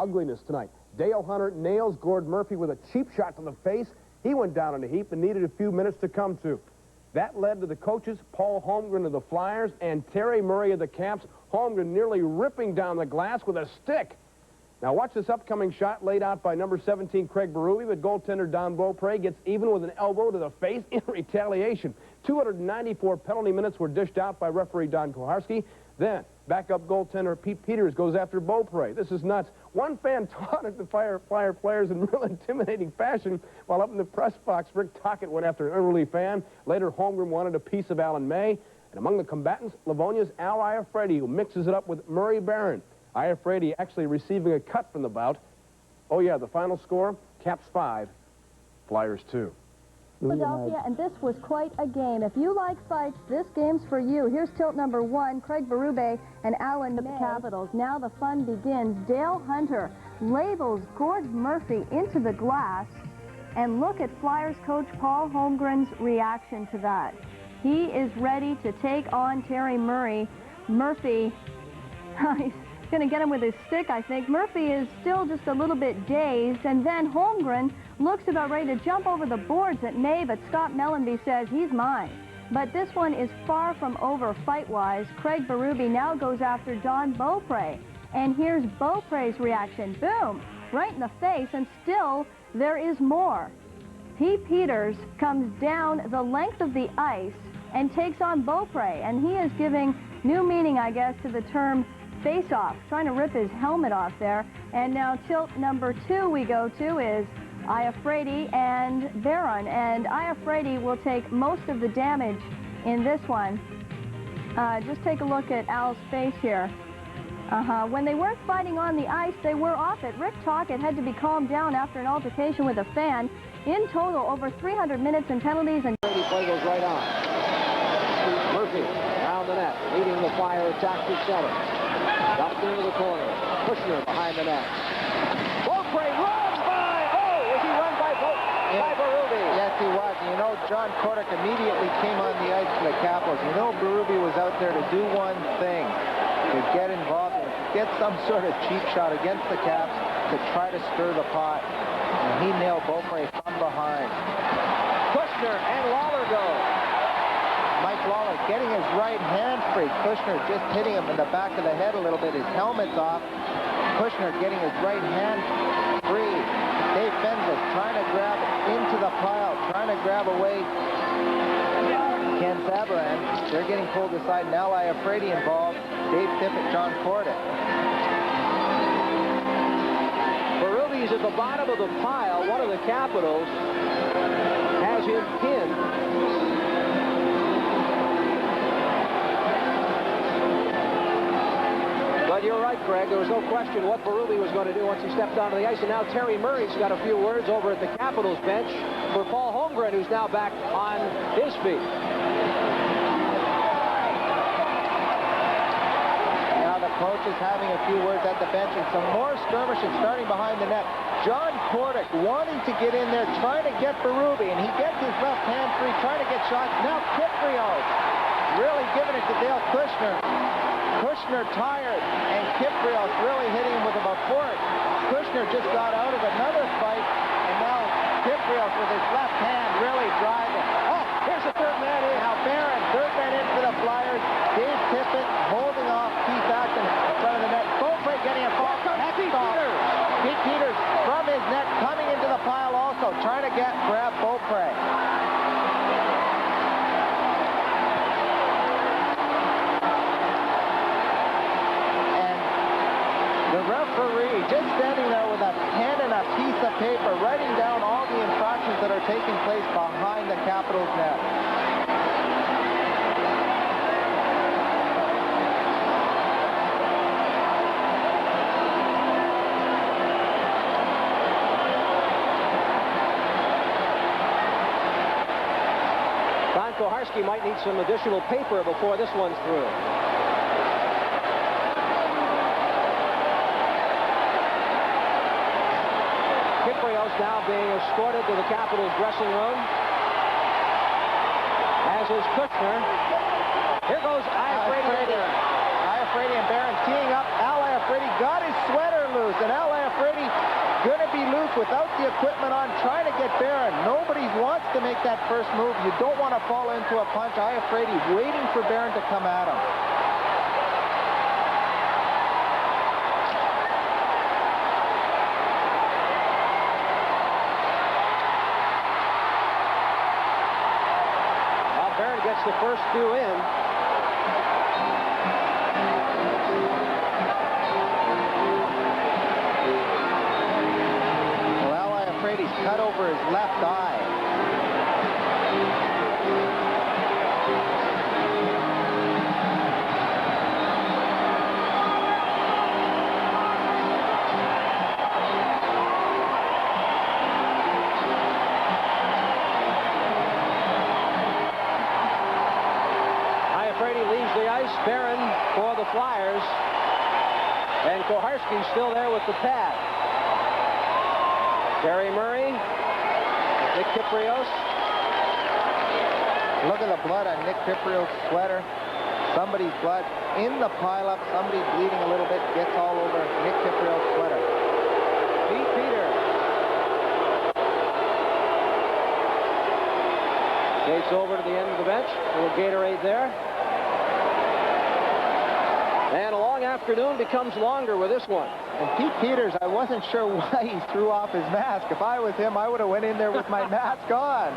ugliness tonight. Dale Hunter nails Gord Murphy with a cheap shot to the face. He went down in a heap and needed a few minutes to come to. That led to the coaches, Paul Holmgren of the Flyers and Terry Murray of the Caps. Holmgren nearly ripping down the glass with a stick. Now watch this upcoming shot laid out by number 17, Craig Berube, but goaltender Don Beaupre gets even with an elbow to the face in retaliation. 294 penalty minutes were dished out by referee Don Koharski. Then, backup goaltender Pete Peters goes after Beaupre. This is nuts. One fan taunted the Flyer players in real intimidating fashion, while up in the press box, Rick Tocchet went after an unruly fan. Later, Holmgren wanted a piece of Alan May. And among the combatants, Livonia's Al Iafredi, who mixes it up with Murray Barron. Iafredi actually receiving a cut from the bout. Oh, yeah, the final score, Caps 5, Flyers 2. Philadelphia, and this was quite a game. If you like fights, this game's for you. Here's tilt number 1, Craig Berube and Alan May. The Capitals. Now the fun begins. Dale Hunter labels Gord Murphy into the glass, and look at Flyers coach Paul Holmgren's reaction to that. He is ready to take on Terry Murray. Murphy, he's going to get him with his stick, I think. Murphy is still just a little bit dazed, and then Holmgren looks about ready to jump over the boards at May, but Scott Mellenby says he's mine. But this one is far from over fight-wise. Craig Berube now goes after Don Beaupre, and here's Beaupre's reaction. Boom! Right in the face, and still there is more. Pete Peters comes down the length of the ice and takes on Beaupre, and he is giving new meaning, I guess, to the term face-off, trying to rip his helmet off there. And now tilt number 2 we go to is Iafredi and Barron, and Iafredi will take most of the damage in this one. Just take a look at Al's face here. When they weren't fighting on the ice, they were off it. Rick Tocchet had to be calmed down after an altercation with a fan. In total, over 300 minutes in penalties, and play goes right on. Murphy around the net, leading the Flyer attack to center. Dumped into the corner. Kushner behind the net. Beaupre runs by. Oh, was he run by Berube? Yes, he was. You know, John Kordic immediately came on the ice for the Capitals. You know, Berube was out there to do one thing, to get involved and get some sort of cheap shot against the Caps to try to stir the pot. And he nailed Beaupre from behind. Kushner and Lawler go. Mike Lawler getting his right hand free. Kushner just hitting him in the back of the head a little bit. His helmet's off. Kushner getting his right hand free. Dave Fenwick trying to grab into the pile, trying to grab away Ken Sabourin. They're getting pulled aside. Now Iafredi involved. Dave Tippett, John Kordic. Berube's at the bottom of the pile. One of the Capitals has him pinned. But you're right, Craig. There was no question what Berube was going to do once he stepped onto the ice. And now Terry Murray's got a few words over at the Capitals bench for Paul Holmgren, who's now back on his feet. Now the coach is having a few words at the bench, and some more skirmishing starting behind the net. John Kordic wanting to get in there, trying to get Berube, and he gets his left hand free, trying to get shots. Now Kiprios really giving it to Dale Kushner. Kushner tired, and Kiprios really hitting him with a fork. Kushner just got out of another fight, and now Kiprios with his left hand really driving. Oh, here's the third man in. Now Barron, third man in for the Flyers. Dave Tippett holding off Keith Atkins in front of the net. Beaupre getting a fall. Pete Peters from his net coming into the pile also, trying to grab Beaupre. The referee just standing there with a pen and a piece of paper, writing down all the infractions that are taking place behind the Capitals net. Don Koharski might need some additional paper before this one's through. Now being escorted to the Capitals dressing room, as is Kushner. Here goes Iafredi. Iafredi and Barron teeing up. Al Iafrate got his sweater loose, and Al Iafrate going to be loose without the equipment on, trying to get Barron. Nobody wants to make that first move. You don't want to fall into a punch. Iafrate waiting for Barron to come at him. Barron gets the first few in. Well, Al Iafrate's cut over his left eye. Barron for the Flyers, and Koharski's still there with the pad. Terry Murray, Nick Kypreos. Look at the blood on Nick Kypreos' sweater. Somebody's blood in the pileup. Somebody bleeding a little bit, gets all over Nick Kypreos' sweater. Pete Peters. Gates over to the end of the bench. A little Gatorade there. And a long afternoon becomes longer with this one. And Pete Peters, I wasn't sure why he threw off his mask. If I was him, I would have went in there with my mask on.